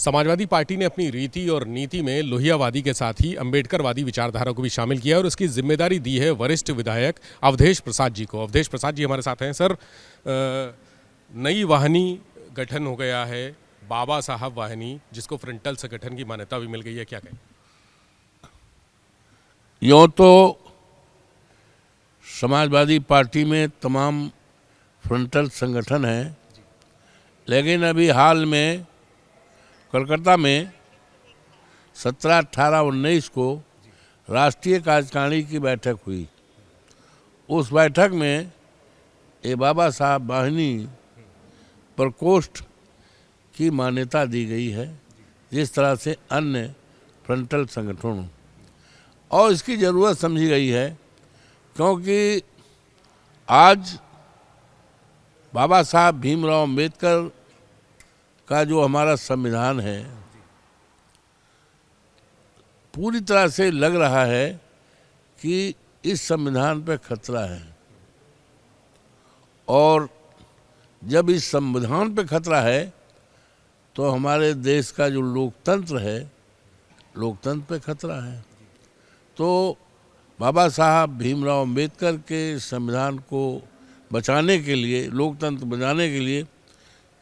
Samajwadi party ने अपनी रीति और नीति में लोहियावादी के साथ ही अंबेडकरवादी विचारधारा को भी शामिल किया और उसकी जिम्मेदारी दी है वरिष्ठ विधायक अवधेश प्रसाद जी को। अवधेश प्रसाद जी हमारे साथ हैं। सर, नई वाहिनी गठन हो गया है, बाबा साहब वाहिनी, जिसको फ्रंटल संगठन की मान्यता भी मिल गई है, क्या कहें? यूँ तो समाजवादी पार्टी में तमाम फ्रंटल संगठन हैं, लेकिन अभी हाल में कोलकाता में 17, 18, 19 को राष्ट्रीय कार्यकारिणी की बैठक हुई। उस बैठक में ये बाबा साहब वाहिनी प्रकोष्ठ की मान्यता दी गई है, जिस तरह से अन्य फ्रंटल संगठनों, और इसकी ज़रूरत समझी गई है क्योंकि आज बाबा साहब भीमराव अम्बेडकर का जो हमारा संविधान है, पूरी तरह से लग रहा है कि इस संविधान पे खतरा है। और जब इस संविधान पे खतरा है तो हमारे देश का जो लोकतंत्र है, लोकतंत्र पे खतरा है। तो बाबा साहब भीमराव अम्बेडकर के संविधान को बचाने के लिए, लोकतंत्र बचाने के लिए,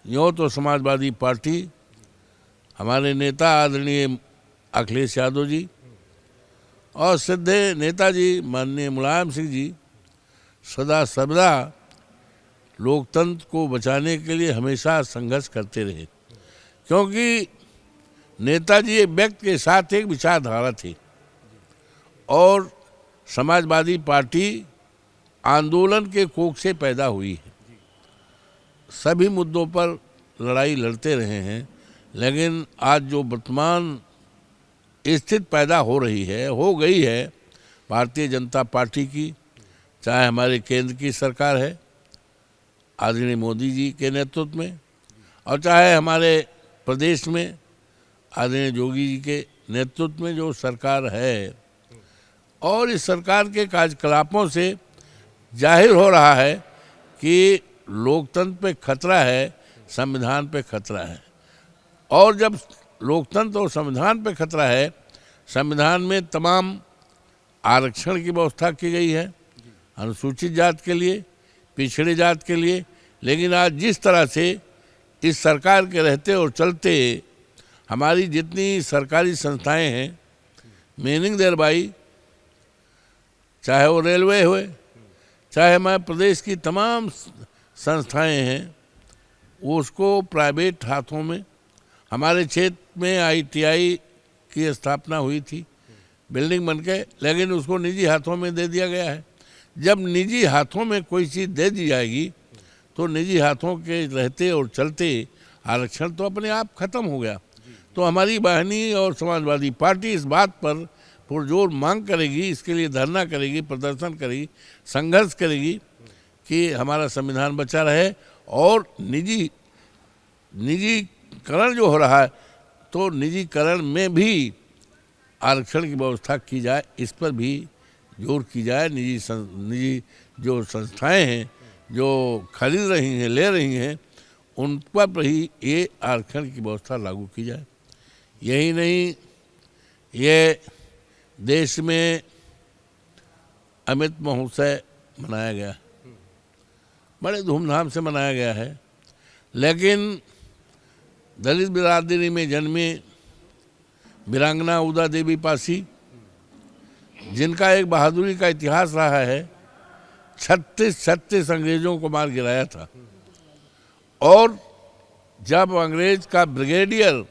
यूँ तो समाजवादी पार्टी, हमारे नेता आदरणीय अखिलेश यादव जी और सिद्धे नेताजी माननीय मुलायम सिंह जी सदा सर्वदा लोकतंत्र को बचाने के लिए हमेशा संघर्ष करते रहे, क्योंकि नेताजी एक व्यक्ति के साथ एक विचारधारा थी और समाजवादी पार्टी आंदोलन के कोख से पैदा हुई है। सभी मुद्दों पर लड़ाई लड़ते रहे हैं, लेकिन आज जो वर्तमान स्थिति पैदा हो रही है, हो गई है भारतीय जनता पार्टी की, चाहे हमारे केंद्र की सरकार है आदरणीय मोदी जी के नेतृत्व में, और चाहे हमारे प्रदेश में आदरणीय योगी जी के नेतृत्व में जो सरकार है, और इस सरकार के कार्यकलापों से जाहिर हो रहा है कि लोकतंत्र पे खतरा है, संविधान पे खतरा है। और जब लोकतंत्र और संविधान पे खतरा है, संविधान में तमाम आरक्षण की व्यवस्था की गई है अनुसूचित जात के लिए, पिछड़े जात के लिए, लेकिन आज जिस तरह से इस सरकार के रहते और चलते हमारी जितनी सरकारी संस्थाएं हैं, मीनिंग देयर बाई, चाहे वो रेलवे हुए, चाहे हमारे प्रदेश की तमाम संस्थाएं हैं, वो उसको प्राइवेट हाथों में, हमारे क्षेत्र में ITI की स्थापना हुई थी, बिल्डिंग बन के, लेकिन उसको निजी हाथों में दे दिया गया है। जब निजी हाथों में कोई चीज़ दे दी जाएगी तो निजी हाथों के रहते और चलते आरक्षण तो अपने आप खत्म हो गया। तो हमारी वाहिनी और समाजवादी पार्टी इस बात पर पुरजोर मांग करेगी, इसके लिए धरना करेगी, प्रदर्शन करेगी, संघर्ष करेगी कि हमारा संविधान बचा रहे और निजीकरण जो हो रहा है, तो निजीकरण में भी आरक्षण की व्यवस्था की जाए, इस पर भी जोर की जाए। निजी जो संस्थाएं हैं जो खरीद रही हैं, ले रही हैं, उन पर ही ये आरक्षण की व्यवस्था लागू की जाए। यही नहीं, ये देश में अमृत महोत्सव मनाया गया, बड़े धूमधाम से मनाया गया है, लेकिन दलित बिरादरी में जन्मी वीरांगना उदा देवी पासी, जिनका एक बहादुरी का इतिहास रहा है, 36 अंग्रेजों को मार गिराया था, और जब अंग्रेज का ब्रिगेडियर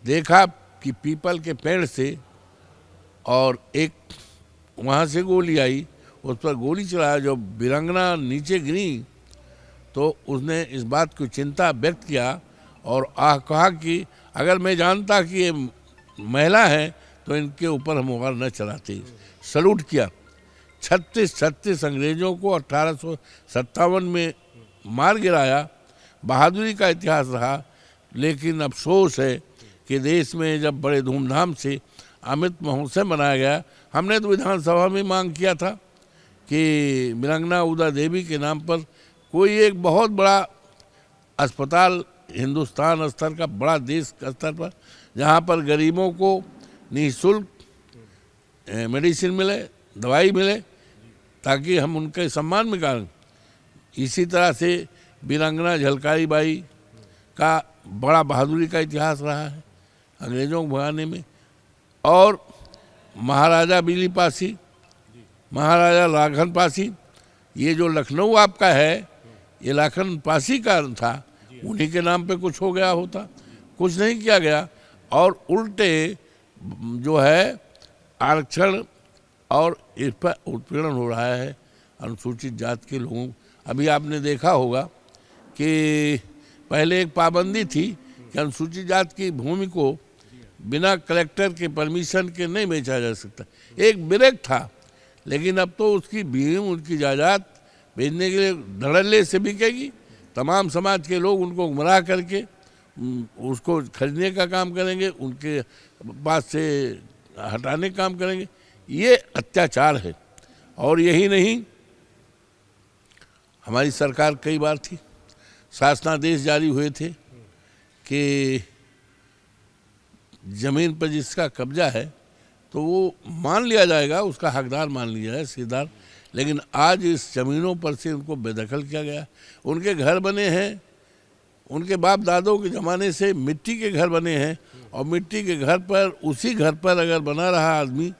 देखा कि पीपल के पेड़ से और एक वहाँ से गोली आई, उस पर गोली चलाया, जब वीरांगना नीचे गिरी तो उसने इस बात की चिंता व्यक्त किया और कहा कि अगर मैं जानता कि ये महिला है तो इनके ऊपर हम वार न चलाते। सल्यूट किया। 36 अंग्रेजों को 1857 में मार गिराया, बहादुरी का इतिहास रहा। लेकिन अफसोस है कि देश में जब बड़े धूमधाम से अमृत महोत्सव मनाया गया, हमने तो विधानसभा में मांग किया था कि वीरांगना उदा देवी के नाम पर कोई एक बहुत बड़ा अस्पताल हिंदुस्तान स्तर का, बड़ा देश का स्तर पर, जहाँ पर गरीबों को निःशुल्क मेडिसिन मिले, दवाई मिले, ताकि हम उनके सम्मान में करें। इसी तरह से वीरांगना झलकारी बाई का बड़ा बहादुरी का इतिहास रहा है अंग्रेजों को भगाने में। और महाराजा बिली पासी, महाराजा लाखन पासी, ये जो लखनऊ आपका है, ये लाखन पासी का था, उन्हीं के नाम पे कुछ हो गया होता, कुछ नहीं किया गया। और उल्टे जो है आरक्षण और इस पर उत्पीड़न हो रहा है अनुसूचित जात के लोगों। अभी आपने देखा होगा कि पहले एक पाबंदी थी कि अनुसूचित जात की भूमि को बिना कलेक्टर के परमिशन के नहीं बेचा जा सकता, एक ब्रेक था। लेकिन अब तो उसकी भूमि, उनकी जायदाद बेचने के लिए धड़ल्ले से बिकेगी। तमाम समाज के लोग उनको गुमराह करके उसको खरीदने का काम करेंगे, उनके पास से हटाने का काम करेंगे। ये अत्याचार है। और यही नहीं, हमारी सरकार कई बार थी, शासनादेश जारी हुए थे कि ज़मीन पर जिसका कब्जा है तो वो मान लिया जाएगा, उसका हकदार मान लिया जाए, सीधार। लेकिन आज इस ज़मीनों पर से उनको बेदखल किया गया। उनके घर बने हैं, उनके बाप दादों के ज़माने से मिट्टी के घर बने हैं, और मिट्टी के घर पर, उसी घर पर अगर बना रहा आदमी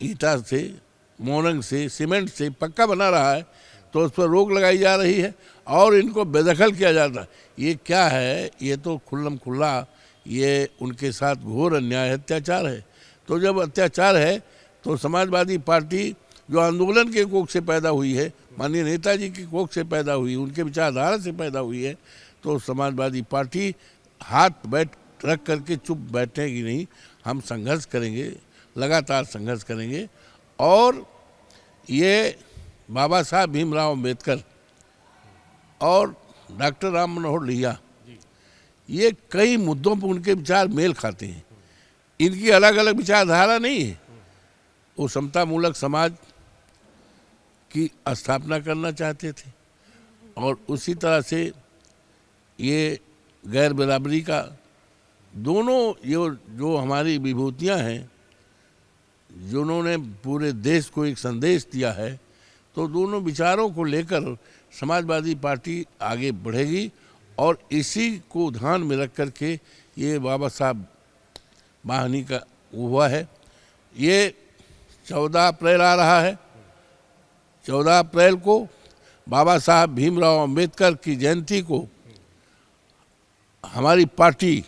ईंटा से, मोरंग से, सीमेंट से पक्का बना रहा है, तो उस पर रोक लगाई जा रही है और इनको बेदखल किया जाता है। ये क्या है? ये तो खुल्लम खुल्ला ये उनके साथ घोर अन्याय, अत्याचार है। तो जब अत्याचार है तो समाजवादी पार्टी जो आंदोलन के कोख से पैदा हुई है, माननीय नेताजी की कोख से पैदा हुई, उनके विचारधारा से पैदा हुई है, तो समाजवादी पार्टी हाथ बैठ रख करके चुप बैठेगी नहीं। हम संघर्ष करेंगे, लगातार संघर्ष करेंगे। और ये बाबा साहब भीमराव अम्बेडकर और डॉक्टर राम मनोहर लोहिया, ये कई मुद्दों पर उनके विचार मेल खाते हैं। इनकी अलग अलग विचारधारा नहीं है। वो समतामूलक समाज की स्थापना करना चाहते थे, और उसी तरह से ये गैर बराबरी का, दोनों ये जो हमारी विभूतियाँ हैं, जिन्होंने पूरे देश को एक संदेश दिया है, तो दोनों विचारों को लेकर समाजवादी पार्टी आगे बढ़ेगी। और इसी को ध्यान में रख करके ये बाबा साहब बाहनी का हुआ है। ये 14 अप्रैल आ रहा है। 14 अप्रैल को बाबा साहब भीमराव अम्बेडकर की जयंती को हमारी पार्टी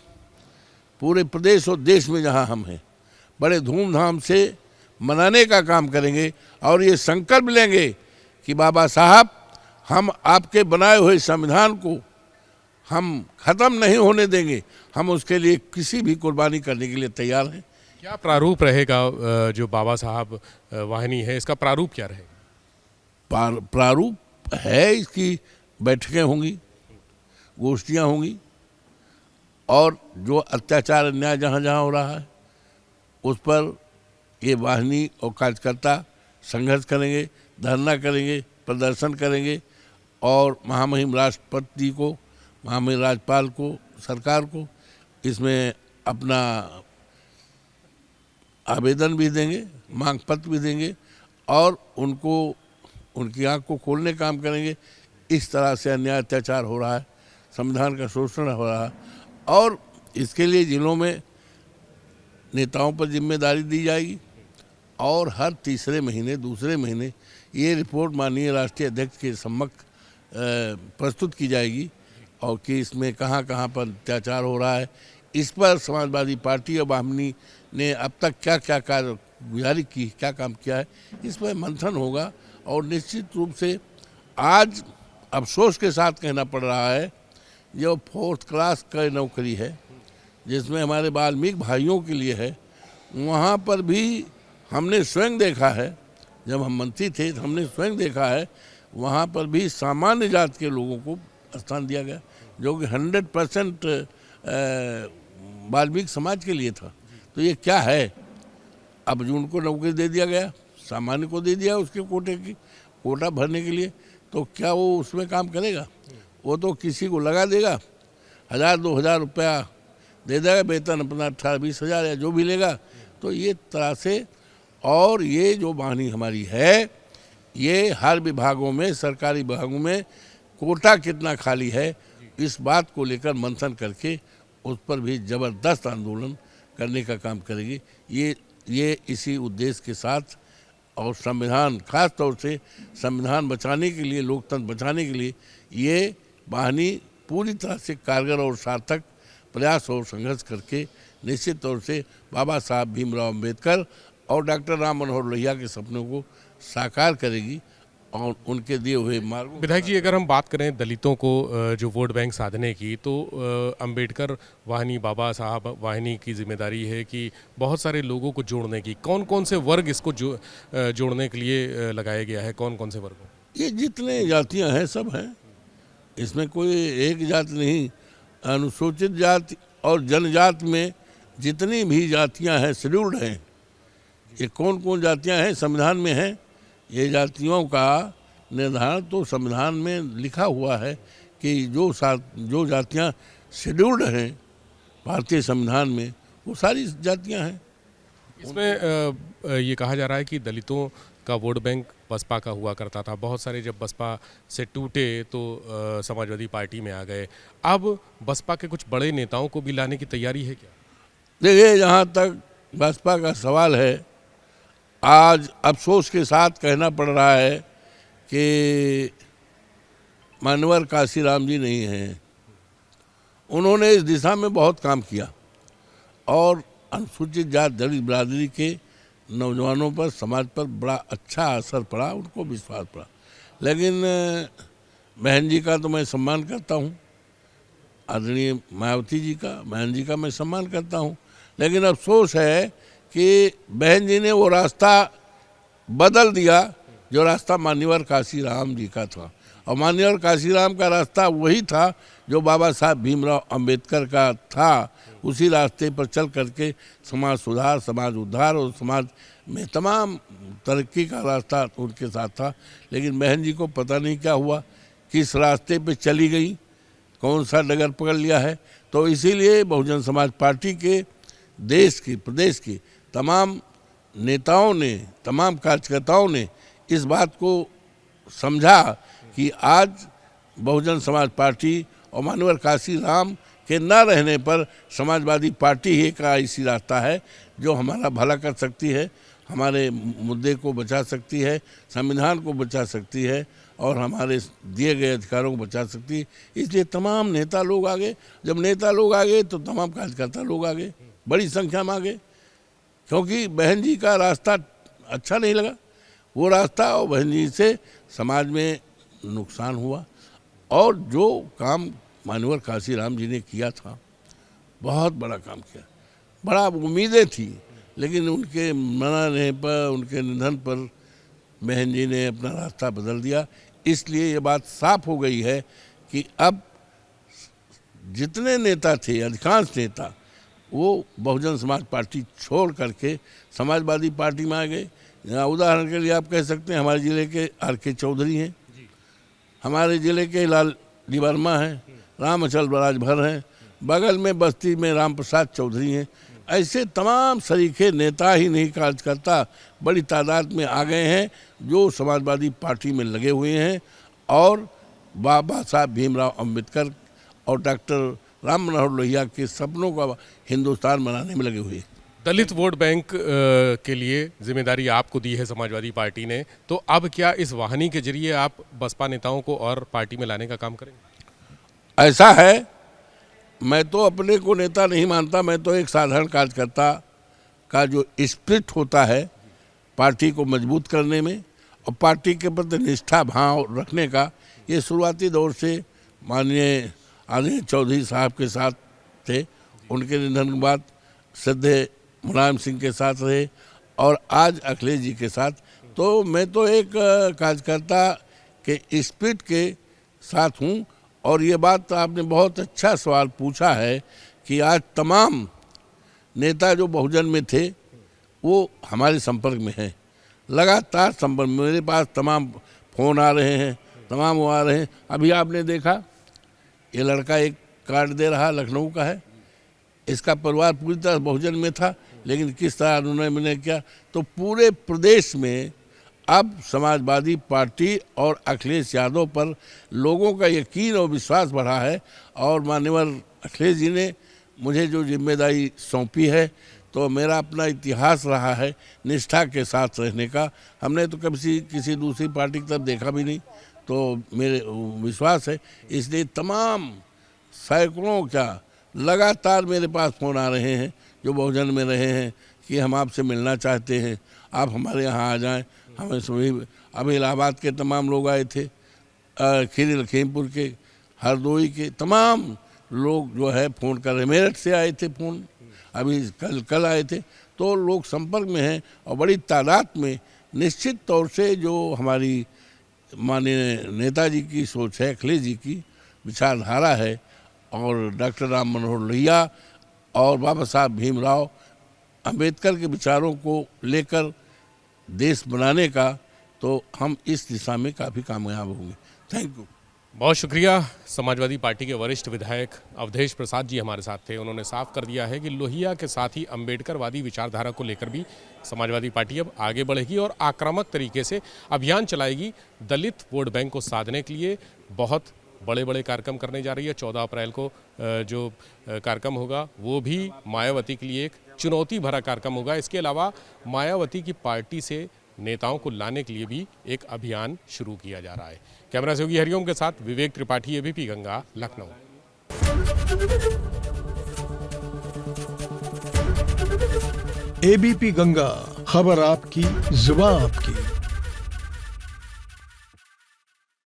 पूरे प्रदेश और देश में जहां हम हैं, बड़े धूमधाम से मनाने का काम करेंगे। और ये संकल्प लेंगे कि बाबा साहब, हम आपके बनाए हुए संविधान को हम ख़त्म नहीं होने देंगे, हम उसके लिए किसी भी कुर्बानी करने के लिए तैयार हैं। क्या प्रारूप रहेगा जो बाबा साहब वाहिनी है, इसका प्रारूप क्या रहेगा? प्रारूप है, इसकी बैठकें होंगी, गोष्ठियाँ होंगी, और जो अत्याचार अन्याय जहाँ जहाँ हो रहा है उस पर ये वाहिनी और कार्यकर्ता संघर्ष करेंगे, धरना करेंगे, प्रदर्शन करेंगे। और महामहिम राष्ट्रपति को, महामहिम राज्यपाल को, सरकार को इसमें अपना आवेदन भी देंगे, मांग पत्र भी देंगे, और उनको उनकी आंख को खोलने का काम करेंगे। इस तरह से अन्याय अत्याचार हो रहा है, संविधान का शोषण हो रहा है, और इसके लिए जिलों में नेताओं पर जिम्मेदारी दी जाएगी। और हर तीसरे महीने, दूसरे महीने ये रिपोर्ट माननीय राष्ट्रीय अध्यक्ष के सम्मुख प्रस्तुत की जाएगी, और कि इसमें कहाँ कहाँ पर अत्याचार हो रहा है, इस पर समाजवादी पार्टी और बामनी ने अब तक क्या क्या कारगुजारी की, क्या काम किया है, इस पर मंथन होगा। और निश्चित रूप से आज अफसोस के साथ कहना पड़ रहा है, जो 4th क्लास का नौकरी है जिसमें हमारे वाल्मीकि भाइयों के लिए है, वहाँ पर भी हमने स्वयं देखा है, जब हम मंत्री थे तो हमने स्वयं देखा है, वहाँ पर भी सामान्य जात के लोगों को स्थान दिया गया, जो कि 100% वाल्मीकि समाज के लिए था। तो ये क्या है? अब जो उनको नौकरी दे दिया गया, सामान्य को दे दिया उसके कोटा भरने के लिए, तो क्या वो उसमें काम करेगा? वो तो किसी को लगा देगा। 1,000-2,000 रुपया दे देगा वेतन अपना, 18-20 हज़ार या जो भी लेगा। तो ये तरह से, और ये जो वाहिनी हमारी है, ये हर विभागों में, सरकारी विभागों में कोटा कितना खाली है, इस बात को लेकर मंथन करके उस पर भी ज़बरदस्त आंदोलन करने का काम करेगी। ये इसी उद्देश्य के साथ, और संविधान, खास तौर से संविधान बचाने के लिए, लोकतंत्र बचाने के लिए ये वाहिनी पूरी तरह से कारगर और सार्थक प्रयास और संघर्ष करके निश्चित तौर से बाबा साहब भीमराव अंबेडकर और डॉक्टर राम मनोहर लोहिया के सपनों को साकार करेगी और उनके दिए हुए मार्गों। विधायक जी, अगर हम बात करें दलितों को जो वोट बैंक साधने की, तो अंबेडकर वाहिनी, बाबा साहब वाहिनी की जिम्मेदारी है कि बहुत सारे लोगों को जोड़ने की। कौन कौन से वर्ग इसको जोड़ने के लिए लगाया गया है, कौन कौन से वर्गों? ये जितने जातियां हैं सब हैं, इसमें कोई एक जाति नहीं। अनुसूचित जाति और जनजाति में जितनी भी जातियां हैं, शेड्यूल्ड हैं, ये कौन कौन जातियां हैं संविधान में हैं। ये जातियों का निर्धारण तो संविधान में लिखा हुआ है कि जो जातियां शेड्यूल्ड हैं भारतीय संविधान में, वो सारी जातियां हैं। इसमें ये कहा जा रहा है कि दलितों का वोट बैंक बसपा का हुआ करता था। बहुत सारे जब बसपा से टूटे तो समाजवादी पार्टी में आ गए। अब बसपा के कुछ बड़े नेताओं को भी लाने की तैयारी है क्या? देखिए, जहाँ तक बसपा का सवाल है, आज अफसोस के साथ कहना पड़ रहा है कि मानवर काशीराम जी नहीं हैं। उन्होंने इस दिशा में बहुत काम किया और अनुसूचित जाति दलित बिरादरी के नौजवानों पर, समाज पर बड़ा अच्छा असर पड़ा, उनको विश्वास पड़ा। लेकिन बहन जी का तो मैं सम्मान करता हूँ, आदरणीय मायावती जी का, बहन जी का मैं सम्मान करता हूँ। लेकिन अफसोस है कि बहन जी ने वो रास्ता बदल दिया जो रास्ता मान्यवर काशीराम जी का था, और मान्यवर काशीराम का रास्ता वही था जो बाबा साहब भीमराव अंबेडकर का था। उसी रास्ते पर चल करके समाज सुधार, समाज उद्धार और समाज में तमाम तरक्की का रास्ता उनके साथ था। लेकिन बहन जी को पता नहीं क्या हुआ, किस रास्ते पे चली गई, कौन सा डगर पकड़ लिया है। तो इसीलिए बहुजन समाज पार्टी के देश के, प्रदेश के तमाम नेताओं ने, तमाम कार्यकर्ताओं ने इस बात को समझा कि आज बहुजन समाज पार्टी और मान्यवर काशीराम के न रहने पर समाजवादी पार्टी ही का ऐसी रास्ता है जो हमारा भला कर सकती है, हमारे मुद्दे को बचा सकती है, संविधान को बचा सकती है और हमारे दिए गए अधिकारों को बचा सकती है। इसलिए तमाम नेता लोग आगे, जब नेता लोग आगे तो तमाम कार्यकर्ता लोग आगे, बड़ी संख्या में आगे, क्योंकि बहन जी का रास्ता अच्छा नहीं लगा। वो रास्ता, और बहन जी से समाज में नुकसान हुआ। और जो काम मान्यवर काशीराम जी ने किया था, बहुत बड़ा काम किया, बड़ा उम्मीदें थी, लेकिन उनके मना रहने पर, उनके निधन पर बहन जी ने अपना रास्ता बदल दिया। इसलिए ये बात साफ हो गई है कि अब जितने नेता थे, अधिकांश नेता, वो बहुजन समाज पार्टी छोड़ करके समाजवादी पार्टी में आ गए। उदाहरण के लिए आप कह सकते हैं हमारे ज़िले के आर.के. चौधरी हैं, हमारे ज़िले के लाल डी वर्मा हैं, रामअचल राजभर हैं, बगल में बस्ती में राम प्रसाद चौधरी हैं। ऐसे तमाम सरीखे नेता ही नहीं, कार्यकर्ता बड़ी तादाद में आ गए हैं जो समाजवादी पार्टी में लगे हुए हैं और बाबा साहब भीमराव अंबेडकर और डॉक्टर राम मनोहर लोहिया के सपनों का हिंदुस्तान बनाने में लगे हुए। दलित वोट बैंक के लिए जिम्मेदारी आपको दी है समाजवादी पार्टी ने, तो अब क्या इस वाहिनी के जरिए आप बसपा नेताओं को और पार्टी में लाने का काम करेंगे? ऐसा है, मैं तो अपने को नेता नहीं मानता, मैं तो एक साधारण कार्यकर्ता का जो स्पिरिट होता है पार्टी को मजबूत करने में और पार्टी के प्रति निष्ठा भाव रखने का, ये शुरुआती दौर से माननीय आदरणीय चौधरी साहब के साथ थे, उनके निधन के बाद श्रद्धेय मुलायम सिंह के साथ रहे और आज अखिलेश जी के साथ। तो मैं तो एक कार्यकर्ता के स्पिरिट के साथ हूँ। और ये बात आपने बहुत अच्छा सवाल पूछा है कि आज तमाम नेता जो बहुजन में थे वो हमारे संपर्क में हैं, लगातार संपर्क। मेरे पास तमाम फ़ोन आ रहे हैं, तमाम वो आ रहे हैं। अभी आपने देखा ये लड़का एक कार्ड दे रहा, लखनऊ का है। इसका परिवार पूरी तरह बहुजन में था, लेकिन किस तरह उन्होंने किया, तो पूरे प्रदेश में अब समाजवादी पार्टी और अखिलेश यादव पर लोगों का यकीन और विश्वास बढ़ा है। और माननीय अखिलेश जी ने मुझे जो जिम्मेदारी सौंपी है, तो मेरा अपना इतिहास रहा है निष्ठा के साथ रहने का। हमने तो कभी किसी दूसरी पार्टी की तरफ देखा भी नहीं, तो मेरे विश्वास है। इसलिए तमाम सैकड़ों क्या लगातार मेरे पास फ़ोन आ रहे हैं जो बहुजन में रहे हैं कि हम आपसे मिलना चाहते हैं, आप हमारे यहाँ आ जाएं। हमें सभी अभी इलाहाबाद के तमाम लोग आए थे, खीरी लखीमपुर के, हरदोई के तमाम लोग जो है फ़ोन कर रहे, मेरठ से आए थे फ़ोन, अभी कल आए थे। तो लोग संपर्क में हैं और बड़ी तादाद में। निश्चित तौर से जो हमारी माननीय नेताजी की सोच है, अखिलेश जी की विचारधारा है, और डॉक्टर राम मनोहर लोहिया और बाबा साहब भीमराव अंबेडकर के विचारों को लेकर देश बनाने का, तो हम इस दिशा में काफ़ी कामयाब होंगे। Thank you. बहुत शुक्रिया। समाजवादी पार्टी के वरिष्ठ विधायक अवधेश प्रसाद जी हमारे साथ थे। उन्होंने साफ कर दिया है कि लोहिया के साथ ही अंबेडकरवादी विचारधारा को लेकर भी समाजवादी पार्टी अब आगे बढ़ेगी और आक्रामक तरीके से अभियान चलाएगी। दलित वोट बैंक को साधने के लिए बहुत बड़े बड़े कार्यक्रम करने जा रही है। 14 अप्रैल को जो कार्यक्रम होगा वो भी मायावती के लिए एक चुनौती भरा कार्यक्रम होगा। इसके अलावा मायावती की पार्टी से नेताओं को लाने के लिए भी एक अभियान शुरू किया जा रहा है। कैमरा सहयोगी हरिओम के साथ विवेक त्रिपाठी, एबीपी गंगा, लखनऊ। एबीपी गंगा, खबर आपकी, जुबान आपकी।